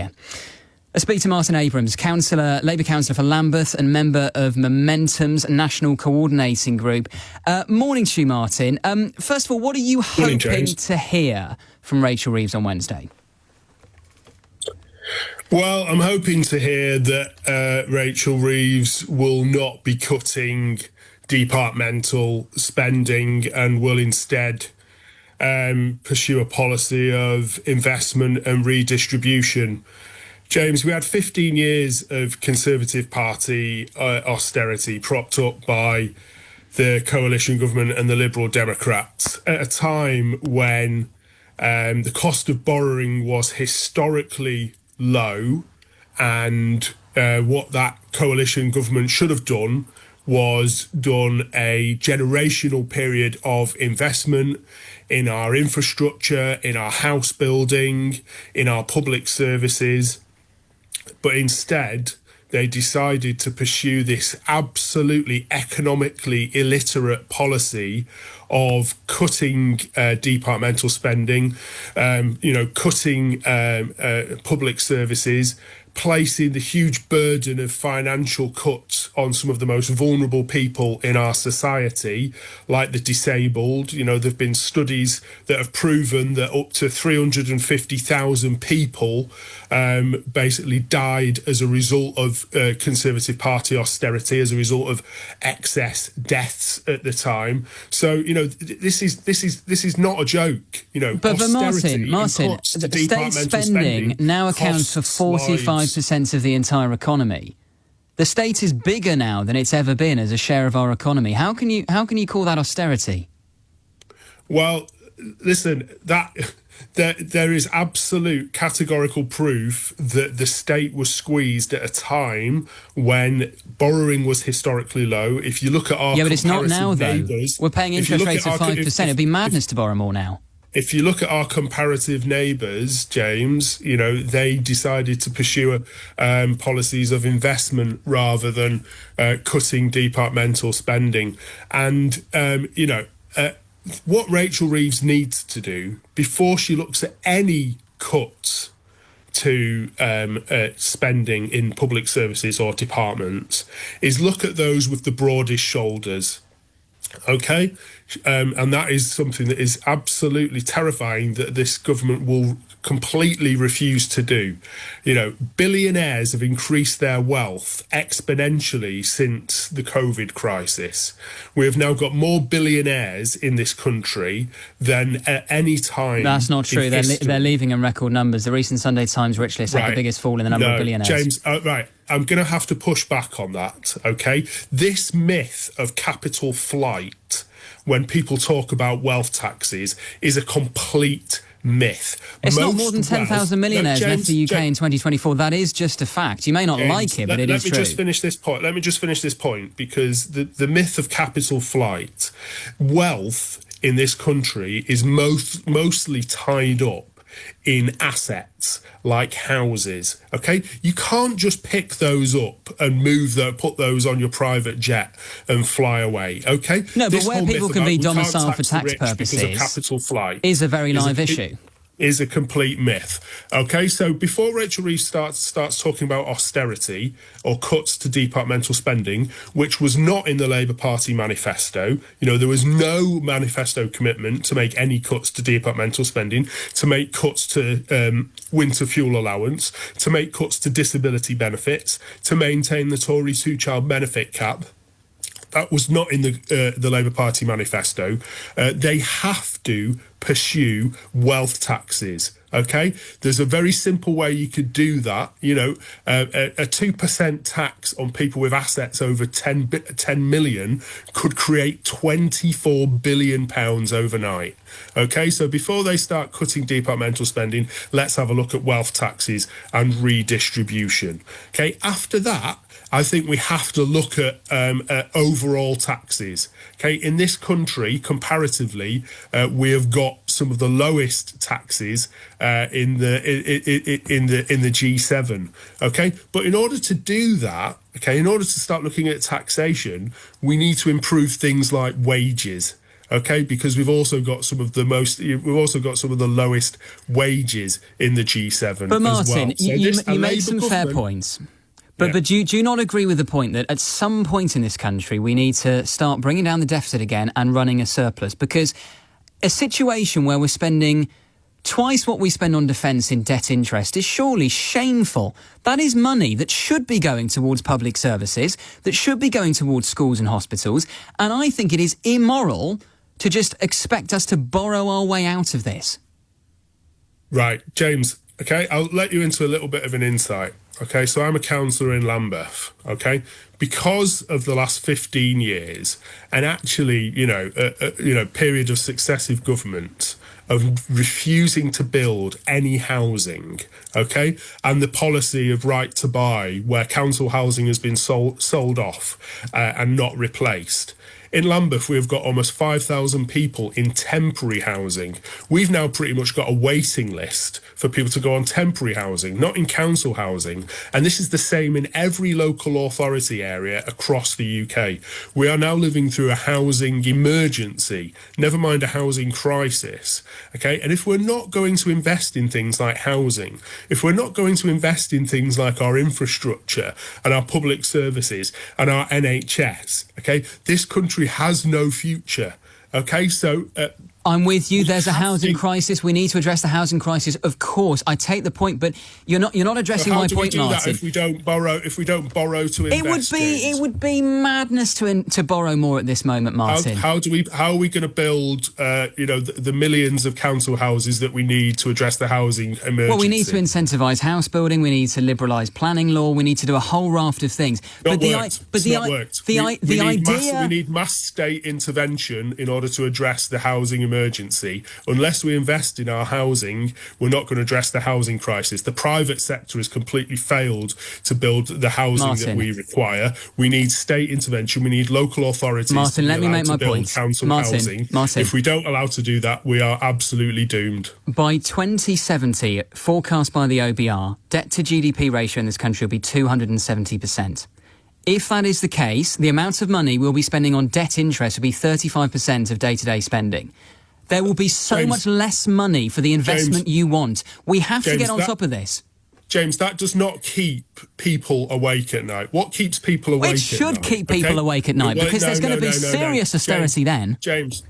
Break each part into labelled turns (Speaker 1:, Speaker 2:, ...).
Speaker 1: here. I speak to Martin Abrams, Labour councillor for Lambeth and member of Momentum's National Coordinating Group. Morning to you, Martin. First of all, what are you hoping to hear from Rachel Reeves on Wednesday?
Speaker 2: Well, I'm hoping to hear that Rachel Reeves will not be cutting departmental spending and will instead pursue a policy of investment and redistribution. James, we had 15 years of Conservative Party austerity propped up by the coalition government and the Liberal Democrats at a time when the cost of borrowing was historically low, and what that coalition government should have done was done a generational period of investment in our infrastructure, in our house building, in our public services. But instead, they decided to pursue this absolutely economically illiterate policy of cutting departmental spending, cutting public services, placing the huge burden of financial cuts on some of the most vulnerable people in our society, like the disabled. You know, there have been studies that have proven that up to 350,000 people basically died as a result of Conservative Party austerity, as a result of excess deaths at the time. So, you know, this is not a joke. You know,
Speaker 1: but Martin, state spending now accounts for 45% of the entire economy. The state is bigger now than it's ever been as a share of our economy. How can you call that austerity?
Speaker 2: Well, listen, there is absolute categorical proof that the state was squeezed at a time when borrowing was historically low. If you look at our
Speaker 1: but it's not now, though.
Speaker 2: Neighbours,
Speaker 1: we're paying interest rates of 5%. It'd be madness to borrow more now.
Speaker 2: If you look at our comparative neighbours, James, you know, they decided to pursue policies of investment rather than cutting departmental spending. And, what Rachel Reeves needs to do before she looks at any cuts to spending in public services or departments is look at those with the broadest shoulders. Okay, and that is something that is absolutely terrifying that this government will completely refuse to do. You know, billionaires have increased their wealth exponentially since the COVID crisis. We have now got more billionaires in this country than at any time.
Speaker 1: That's not true. They're leaving in record numbers. The recent Sunday Times rich list had the biggest fall in the number of billionaires.
Speaker 2: James, I'm going to have to push back on that, okay? This myth of capital flight, when people talk about wealth taxes, is a complete myth.
Speaker 1: It's not more than 10,000 millionaires left the UK in 2024. That is just a fact. You may not like it, but it is true. Let me just finish this point, because the myth of capital flight, wealth in this country is mostly tied up in assets like houses. Okay, you can't just pick those up and put those on your private jet and fly away. Okay, no, but where people can be domiciled for tax purposes
Speaker 2: because of capital flight
Speaker 1: is a very live issue.
Speaker 2: Is a complete myth. Okay, so before Rachel Reeves starts talking about austerity or cuts to departmental spending, which was not in the Labour Party manifesto, you know, there was no manifesto commitment to make any cuts to departmental spending, to make cuts to winter fuel allowance, to make cuts to disability benefits, to maintain the Tory two-child benefit cap. That was not in the Labour Party manifesto. They have to pursue wealth taxes. Okay, there's a very simple way you could do that. You know, a 2% tax on people with assets over 10 million could create £24 billion overnight. Okay, so before they start cutting departmental spending, let's have a look at wealth taxes and redistribution. Okay, after that, I think we have to look at overall taxes. Okay, in this country, comparatively, we have got some of the lowest taxes in the G7. Okay, but in order to do that, okay, in order to start looking at taxation, we need to improve things like wages. okay? Because we've also got some of the lowest wages in the G7.
Speaker 1: But Martin,
Speaker 2: as well.
Speaker 1: you made some fair points. But do you not agree with the point that at some point in this country we need to start bringing down the deficit again and running a surplus? Because a situation where we're spending twice what we spend on defence in debt interest is surely shameful. That is money that should be going towards public services, that should be going towards schools and hospitals. And I think it is immoral to just expect us to borrow our way out of this.
Speaker 2: Right, James, okay, I'll let you into a little bit of an insight. Okay, so I'm a councillor in Lambeth, okay? Because of the last 15 years and actually, period of successive governments of refusing to build any housing, okay? And the policy of right to buy where council housing has been sold off and not replaced. In Lambeth, we've got almost 5,000 people in temporary housing. We've now pretty much got a waiting list for people to go on temporary housing, not in council housing. And this is the same in every local authority area across the UK. We are now living through a housing emergency, never mind a housing crisis. Okay, and if we're not going to invest in things like housing, if we're not going to invest in things like our infrastructure and our public services and our NHS, okay, this country has no future. Okay, so
Speaker 1: I'm with you. There's a housing crisis. We need to address the housing crisis. Of course, I take the point, but you're not addressing my point, Martin.
Speaker 2: How do we do that if we don't borrow to invest?
Speaker 1: It would be madness to borrow more at this moment, Martin.
Speaker 2: How are we going to build the millions of council houses that we need to address the housing emergency?
Speaker 1: Well, we need to incentivise house building. We need to liberalise planning law. We need to do a whole raft of things.
Speaker 2: We need mass state intervention in order to address the housing emergency. Unless we invest in our housing, we're not going to address the housing crisis. The private sector has completely failed to build the housing that we require. We need state intervention. We need local authorities
Speaker 1: Martin, let me make my point.
Speaker 2: Council housing.
Speaker 1: Martin,
Speaker 2: if we don't allow to do that, we are absolutely doomed.
Speaker 1: By 2070, forecast by the OBR, debt to GDP ratio in this country will be 270%. If that is the case, the amount of money we'll be spending on debt interest will be 35% of day-to-day spending. There will be so much less money for the investment you want. We have to get on top of this.
Speaker 2: James, that does not keep people awake at night. What keeps people awake at night?
Speaker 1: It should keep people awake at night because there's going to be serious austerity then.
Speaker 2: James,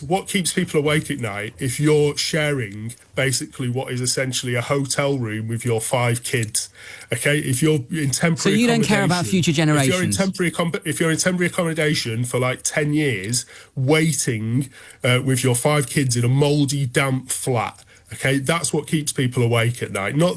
Speaker 2: what keeps people awake at night if you're sharing basically what is essentially a hotel room with your 5 kids? Okay, if you're in temporary,
Speaker 1: so you don't care about future generations.
Speaker 2: If you're in temporary accommodation for like 10 years, waiting with your 5 kids in a mouldy, damp flat. Okay, that's what keeps people awake at night. Not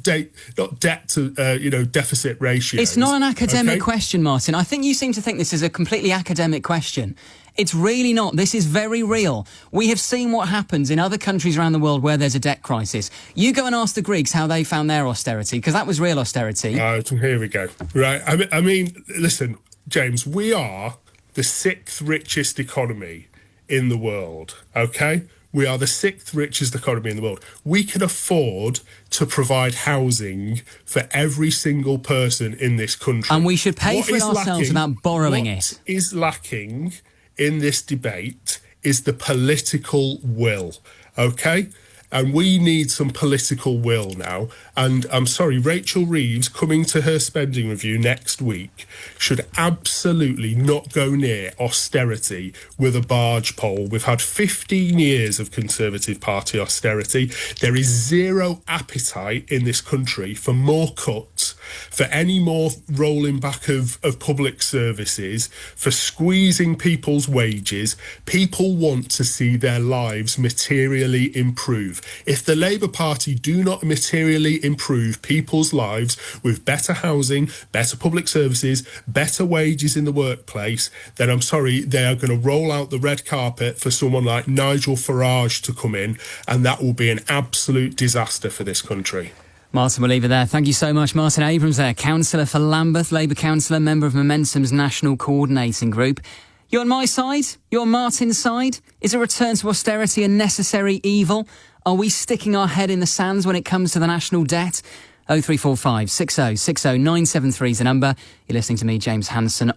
Speaker 2: debt to deficit ratios.
Speaker 1: It's not an academic question, Martin. I think you seem to think this is a completely academic question. It's really not. This is very real. We have seen what happens in other countries around the world where there's a debt crisis. You go and ask the Greeks how they found their austerity, because that was real austerity.
Speaker 2: Here we go. Right. I mean, listen, James, we are the 6th richest economy in the world. Okay. We are the 6th richest economy in the world. We can afford to provide housing for every single person in this country.
Speaker 1: And we should pay for it ourselves without borrowing it.
Speaker 2: What is lacking in this debate is the political will, okay? And we need some political will now. And I'm sorry, Rachel Reeves coming to her spending review next week should absolutely not go near austerity with a barge pole. We've had 15 years of Conservative Party austerity. There is zero appetite in this country for more cuts, for any more rolling back of public services, for squeezing people's wages. People want to see their lives materially improve. If the Labour Party do not materially improve people's lives with better housing, better public services, better wages in the workplace, then I'm sorry, they are going to roll out the red carpet for someone like Nigel Farage to come in, and that will be an absolute disaster for this country.
Speaker 1: Martin, we'll leave it there. Thank you so much. Martin Abrams there, councillor for Lambeth, Labour councillor, member of Momentum's National Coordinating Group. You're on my side? You're on Martin's side? Is a return to austerity a necessary evil? Are we sticking our head in the sands when it comes to the national debt? 0345 60 60 973 is the number. You're listening to me, James Hanson.